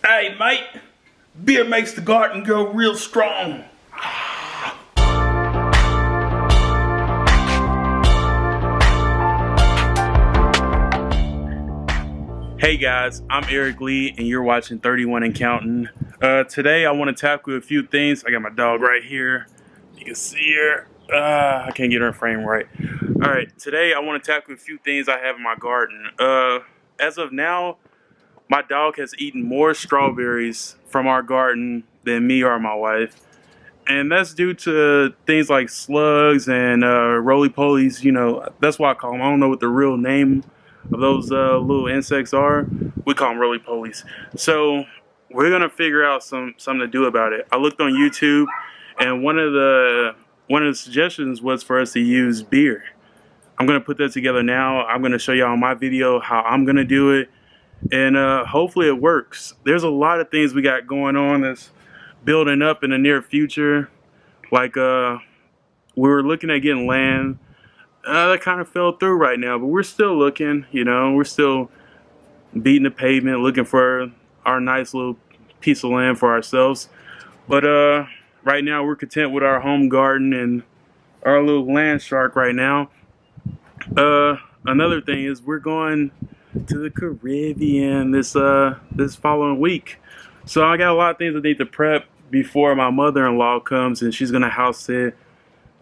Hey mate, beer makes the garden go real strong. Hey guys, I'm Eric Lee and you're watching 31 and Counting. Today I want to tackle a few things. I got my dog right here. You can see her. I can't get her frame right. Alright, today I want to tackle a few things I have in my garden. As of now, my dog has eaten more strawberries from our garden than me or my wife. And that's due to things like slugs and roly-polies. You know, that's why I call them. I don't know what the real name of those little insects are. We call them roly-polies. So we're gonna figure out something to do about it. I looked on YouTube, and one of the suggestions was for us to use beer. I'm gonna put that together now. I'm gonna show y'all in my video how I'm gonna do it, and hopefully it works. There's a lot of things we got going on that's building up in the near future. Like we were looking at getting land. That kind of fell through right now, but we're still looking, you know, we're still beating the pavement, looking for our nice little piece of land for ourselves. But right now we're content with our home garden and our little land shark right now. Another thing is we're going to the Caribbean this following week. So I got a lot of things I need to prep before my mother-in-law comes and she's gonna house sit.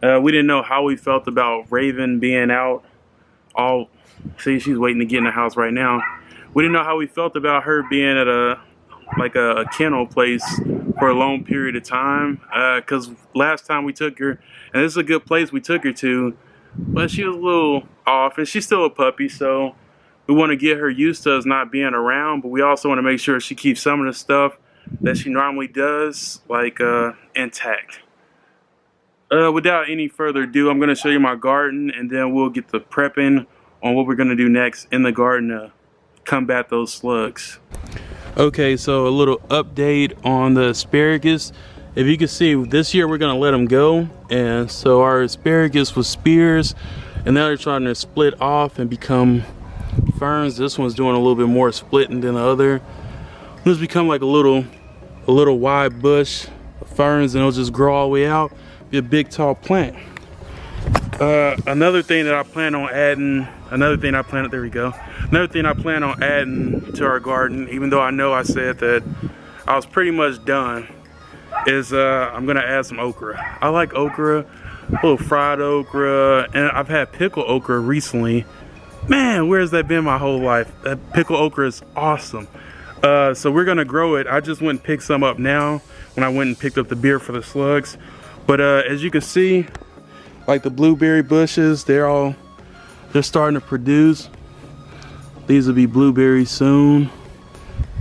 We didn't know how we felt about Raven being out. See, she's waiting to get in the house right now. We didn't know how we felt about her being at a kennel place for a long period of time. Because last time we took her, and this is a good place we took her to, but she was a little off, and she's still a puppy, so we want to get her used to us not being around, but we also want to make sure she keeps some of the stuff that she normally does, like intact. Without any further ado, I'm going to show you my garden, and then we'll get to prepping on what we're going to do next in the garden to combat those slugs. Okay, so a little update on the asparagus. If you can see, this year we're going to let them go, and so our asparagus was spears, and now they're trying to split off and become ferns. This one's doing a little bit more splitting than the other. This become like a little wide bush of ferns, and it'll just grow all the way out. A big tall plant. Another thing I plan on adding to our garden, even though I know I said that I was pretty much done, is I'm gonna add some okra. I like okra, a little fried okra, and I've had pickled okra recently. Man, where's that been my whole life? That pickled okra is awesome. So we're gonna grow it. I just went and picked some up now when I went and picked up the beer for the slugs. But as you can see, like the blueberry bushes, they're starting to produce. These will be blueberries soon.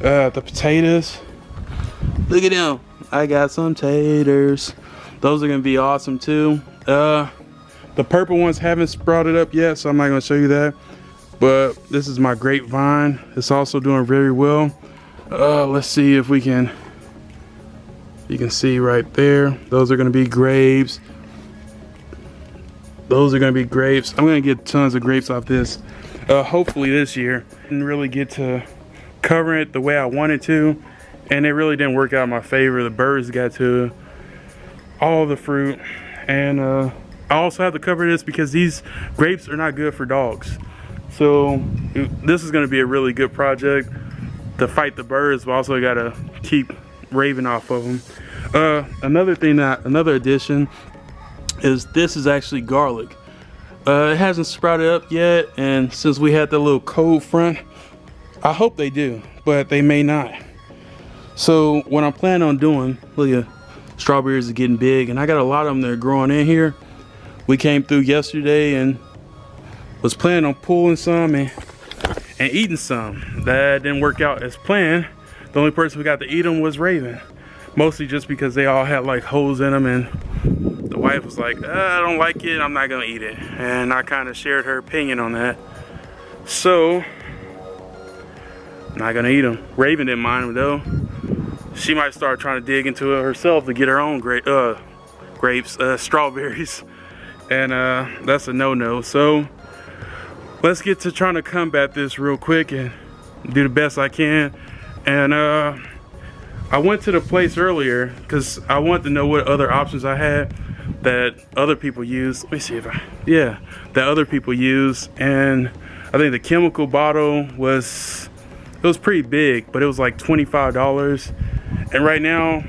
The potatoes, look at them. I got some taters. Those are gonna be awesome too. The purple ones haven't sprouted up yet, so I'm not gonna show you that. But this is my grapevine. It's also doing very well. Let's see if we can. You can see right there, those are going to be grapes. Those are going to be grapes. I'm going to get tons of grapes off this, hopefully this year. Didn't really get to cover it the way I wanted to, and it really didn't work out in my favor. The birds got to all the fruit, and I also have to cover this because these grapes are not good for dogs. So this is going to be a really good project to fight the birds, but also got to keep Raven off of them. Another addition is this is actually garlic. It hasn't sprouted up yet, and since we had the little cold front, I hope they do, but they may not. So what I'm planning on doing, look at strawberries are getting big, and I got a lot of them that are growing in here. We came through yesterday and was planning on pulling some and eating some. That didn't work out as planned. The only person who got to eat them was Raven. Mostly just because they all had like holes in them, and the wife was like, I don't like it, I'm not gonna eat it. And I kind of shared her opinion on that. So, I'm not gonna eat them. Raven didn't mind them though. She might start trying to dig into it herself to get her own strawberries. And that's a no-no. So, let's get to trying to combat this real quick and do the best I can. And I went to the place earlier because I wanted to know what other options I had that other people use. Let me see if that other people use. And I think the chemical bottle was pretty big, but it was like $25. And right now,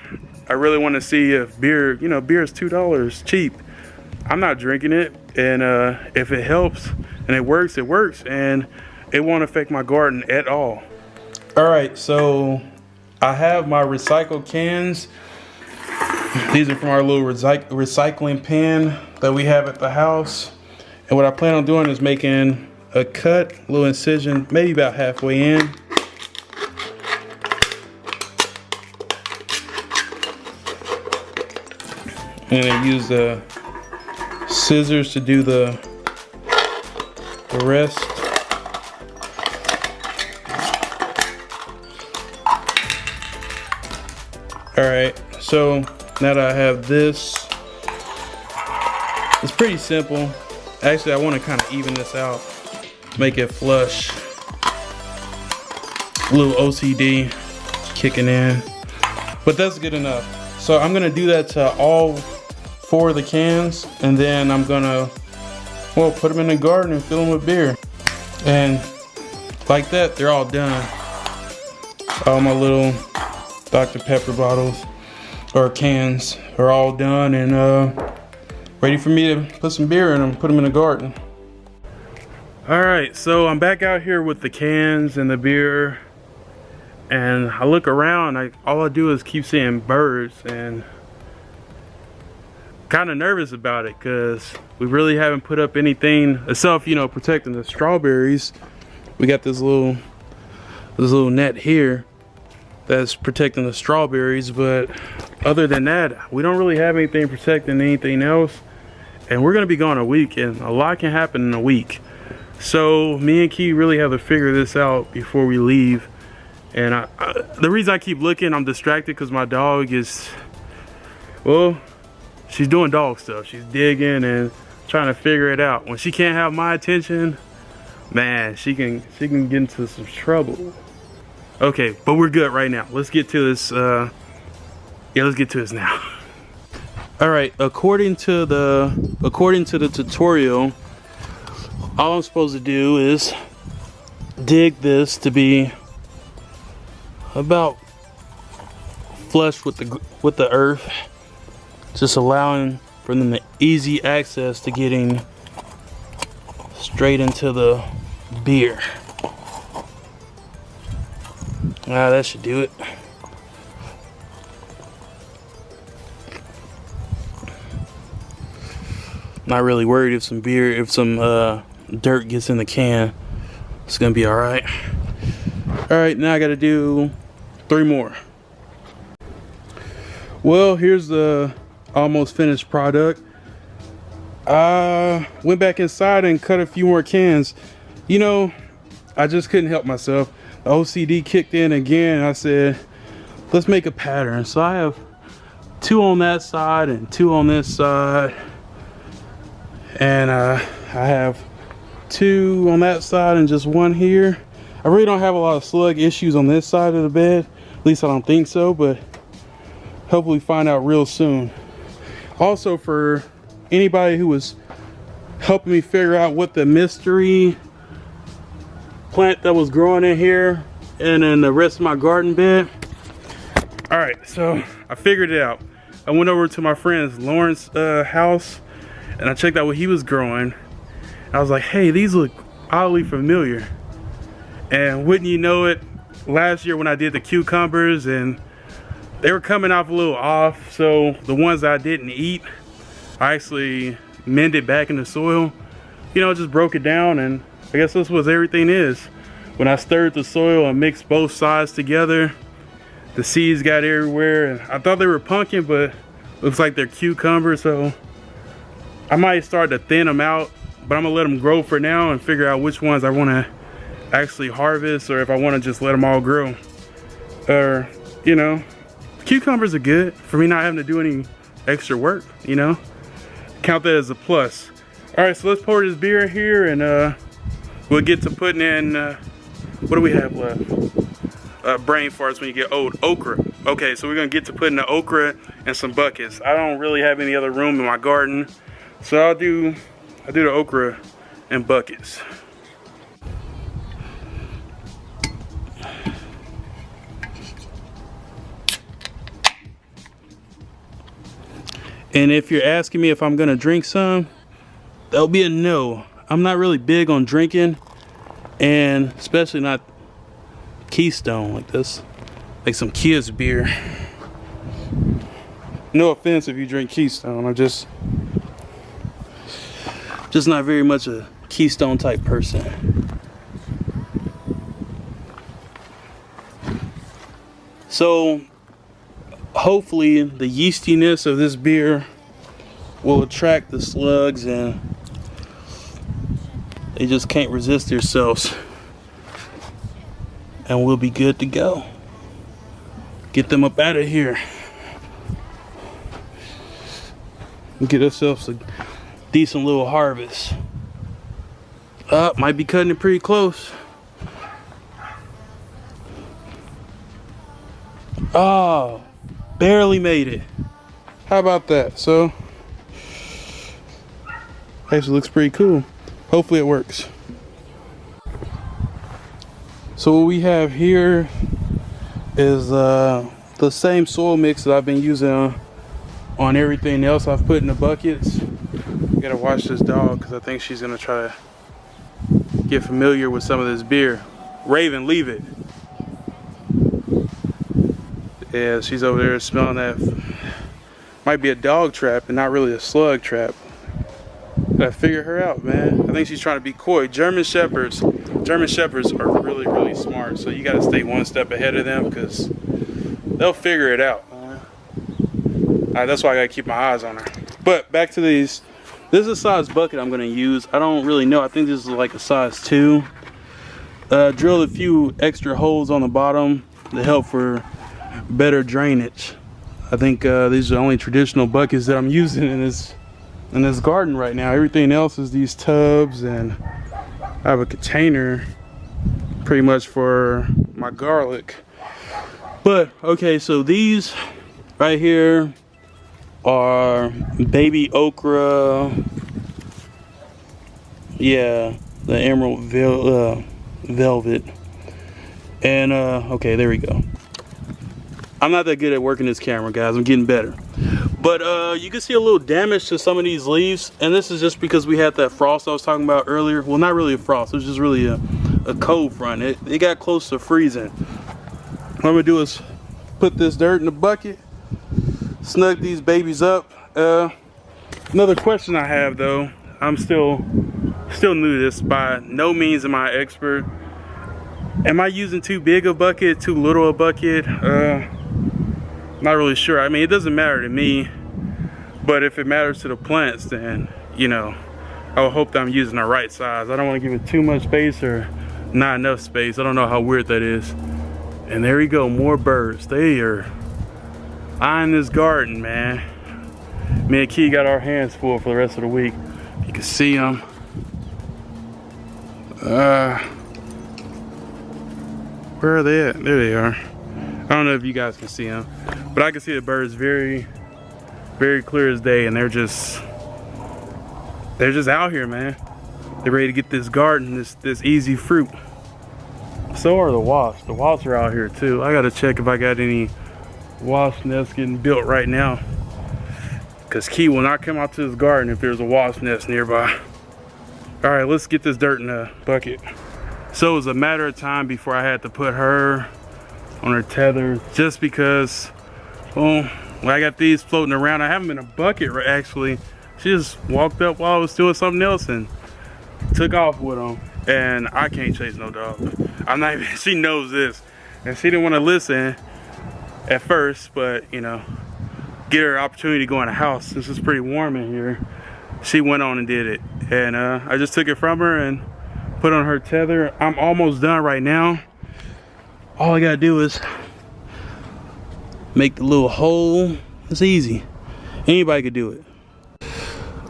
I really want to see if beer, you know, beer is $2 cheap. I'm not drinking it, and if it helps and it works, and it won't affect my garden at all. All right, so I have my recycled cans. These are from our little recycling bin that we have at the house. And what I plan on doing is making a cut, a little incision, maybe about halfway in. And then use the scissors to do the rest. All right, so now that I have this, it's pretty simple. Actually, I want to kind of even this out, make it flush. A little OCD kicking in, but that's good enough. So I'm gonna do that to all 4 of the cans, and then I'm gonna, well, put them in the garden and fill them with beer. And like that, they're all done. All my little Dr. Pepper bottles or cans are all done and ready for me to put some beer in them, put them in the garden. All right, so I'm back out here with the cans and the beer, and I look around, all I do is keep seeing birds, and kind of nervous about it because we really haven't put up anything except, you know, protecting the strawberries. We got this little net here that's protecting the strawberries, but other than that, we don't really have anything protecting anything else. And we're gonna be gone a week, and a lot can happen in a week. So me and Key really have to figure this out before we leave. And the reason I keep looking, I'm distracted because my dog is, well, she's doing dog stuff. She's digging and trying to figure it out. When she can't have my attention, man, she can get into some trouble. Okay, but we're good right now. Let's get to this. Let's get to this now. All right, according to the tutorial, all I'm supposed to do is dig this to be about flush with the earth, just allowing for them the easy access to getting straight into the beer. That should do it. Not really worried if some dirt gets in the can. It's gonna be all right. All right, now I gotta do 3 more. Well, here's the almost finished product. I went back inside and cut a few more cans. You know, I just couldn't help myself. The OCD kicked in again. I said, let's make a pattern. So I have 2 on that side and 2 on this side. And I have 2 on that side and just 1 here. I really don't have a lot of slug issues on this side of the bed. At least I don't think so, but hopefully find out real soon. Also, for anybody who was helping me figure out what the mystery plant that was growing in here and in the rest of my garden bed. All right, so I figured it out. I went over to my friend's Lawrence house and I checked out what he was growing. I was like, hey, these look oddly familiar. And wouldn't you know it, last year when I did the cucumbers, and they were coming off a little off, so the ones that I didn't eat, I actually mended back in the soil. You know, just broke it down, and I guess that's what everything is. When I stirred the soil and mixed both sides together, the seeds got everywhere, and I thought they were pumpkin, but looks like they're cucumbers, so I might start to thin them out, but I'm gonna let them grow for now and figure out which ones I wanna actually harvest, or if I wanna just let them all grow. Or, you know, cucumbers are good for me not having to do any extra work, you know? Count that as a plus. All right, so let's pour this beer in here, and we'll get to putting in, what do we have left? Brain farts when you get old, okra. Okay, so we're gonna get to putting the okra in some buckets. I don't really have any other room in my garden, so I'll do the okra in buckets. And if you're asking me if I'm gonna drink some, that'll be a no. I'm not really big on drinking, and especially not Keystone like this, like some kids beer. No offense if you drink Keystone, I'm just not very much a Keystone type person. So hopefully the yeastiness of this beer will attract the slugs and they just can't resist themselves, and we'll be good to go. Get them up out of here. Get ourselves a decent little harvest. Might be cutting it pretty close. Oh, barely made it. How about that? So actually looks pretty cool. Hopefully it works. So what we have here is the same soil mix that I've been using on everything else I've put in the buckets. Gotta watch this dog because I think she's gonna try to get familiar with some of this beer. Raven, leave it. Yeah, she's over there smelling that. Might be a dog trap and not really a slug trap. Gotta figure her out, man. I think she's trying to be coy. German Shepherds are really, really smart. So you gotta stay one step ahead of them because they'll figure it out. That's why I gotta keep my eyes on her. But back to these. This is a size bucket I'm gonna use. I don't really know. I think this is like a size 2. Drilled a few extra holes on the bottom to help for better drainage. I think these are the only traditional buckets that I'm using in this garden right now. Everything else is these tubs, and I have a container pretty much for my garlic. But okay, so these right here are baby okra. Yeah, the emerald velvet. And okay, there we go. I'm not that good at working this camera, guys. I'm getting better. But you can see a little damage to some of these leaves, and this is just because we had that frost I was talking about earlier. Well, not really a frost, it was just really a cold front. It got close to freezing. What I'm gonna do is put this dirt in the bucket, snug these babies up. Another question I have though, I'm still new to this. By no means am I expert. Am I using too big a bucket, too little a bucket? Not really sure. I mean, it doesn't matter to me, but if it matters to the plants, then, you know, I would hope that I'm using the right size. I don't want to give it too much space or not enough space. I don't know how weird that is. And there we go, more birds. They are eyeing this garden, man. Me and Key got our hands full for the rest of the week. You can see them. Where are they at? There they are. I don't know if you guys can see them, but I can see the birds very, very clear as day, and they're just out here, man. They're ready to get this garden, this easy fruit. So are the wasps. The wasps are out here too. I gotta check if I got any wasp nests getting built right now, because Key will not come out to this garden if there's a wasp nest nearby. All right, let's get this dirt in a bucket. So it was a matter of time before I had to put her on her tether, just because, well, I got these floating around. I have them in a bucket, actually. She just walked up while I was doing something else and took off with them. And I can't chase no dog. I'm not even, she knows this. And she didn't want to listen at first, but, you know, get her an opportunity to go in the house. This is pretty warm in here. She went on and did it. And I just took it from her and put on her tether. I'm almost done right now. All I gotta do is make the little hole. It's easy. Anybody could do it.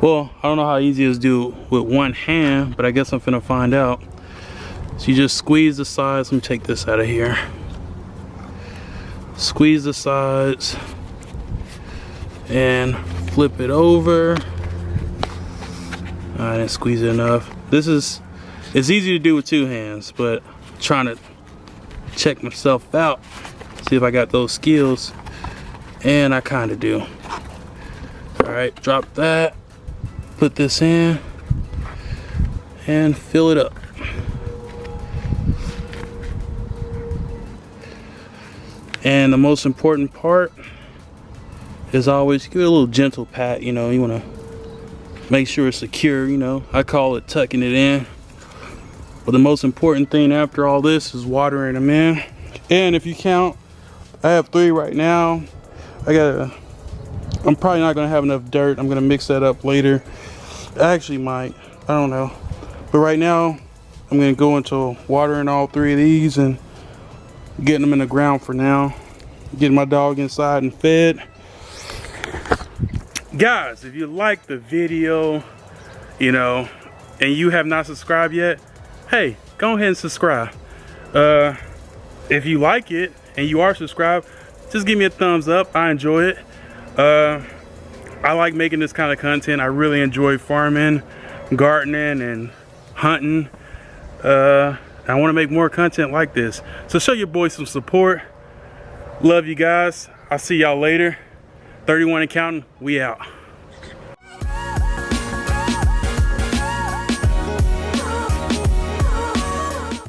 Well, I don't know how easy it is to do it with one hand, but I guess I'm finna find out. So you just squeeze the sides. Let me take this out of here. Squeeze the sides and flip it over. I didn't squeeze it enough. It's easy to do with 2 hands, but I'm trying to check myself out, see if I got those skills, and I kind of do. All right, drop that, put this in, and fill it up. And the most important part is always give it a little gentle pat. You know, you want to make sure it's secure. You know, I call it tucking it in. But the most important thing after all this is watering them in. And if you count, I have 3 right now. I'm probably not gonna have enough dirt. I'm gonna mix that up later. I actually might, I don't know. But right now, I'm gonna go into watering all 3 of these and getting them in the ground for now. Getting my dog inside and fed. Guys, if you like the video, you know, and you have not subscribed yet, hey, go ahead and subscribe. If you like it and you are subscribed, just give me a thumbs up. I enjoy it. I like making this kind of content. I really enjoy farming, gardening, and hunting. I want to make more content like this. So show your boys some support. Love you guys. I'll see y'all later. 31 and counting. We out.